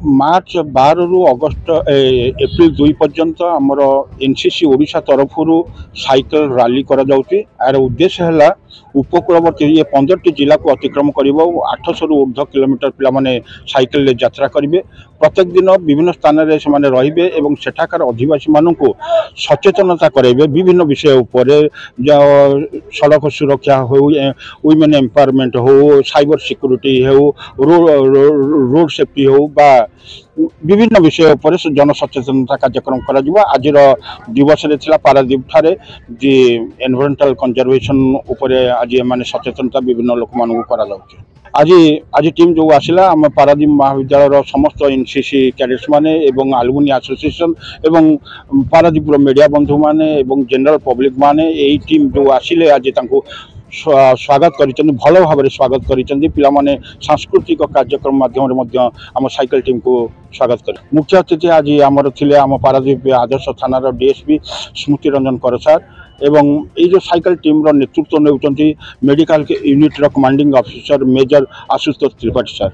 मार्च 12 रु अगस्त एप्रिल 2 पर्यंत आमर एनसीसी ओडिशा तरफ साइकिल रैली करा जाउची। यार उद्देश्य है उपकूलवर्ती ये 15टी जिला को अतिक्रम कर 800 रु ऊर्ध्व किलोमीटर पिलाने साइकिल यात्रा करेंगे। प्रत्येक दिन विभिन्न स्थान में से रे और सेठाकार अधिवासी मानक सचेतनता कराइबे विभिन्न विषय उपर सड़क सुरक्षा हो, वुमेन एम्पावरमेंट हो, साइबर सिक्योरिटी हो, रोड सेफ्टी हो बा विभिन्न विषय उपर जन सचेतनता कार्यक्रम करा। आज दिवस पारादीप ठारे जी एनवायरमेंटल कंजर्वेशन उपर आज माने सचेतनता विभिन्न लोक मान करा जाउछि। आज आज टीम जो आसिला आम पारादीप महाविद्यालय समस्त एनसीसी कैडेट्स माने एवं आलुमिनी एसोसिएशन एवं पारादीप मीडिया बंधु माने एवं जनरल पब्लिक माने एई टीम जो आसिले आज तांको स्वागत करिसें, भल भाव स्वागत करिसें। पिला माने सांस्कृतिक कार्यक्रम माध्यम आम साइकिल टीम को स्वागत कर। मुख्य अतिथि आज आमर थिले आम पारादीप आदर्श थानार डीएसपी स्मृति रंजन करसार एवं ये जो साइकिल टीम नेतृत्व नेउचंती medical unit commanding officer major Ashutosh Tripathi sir.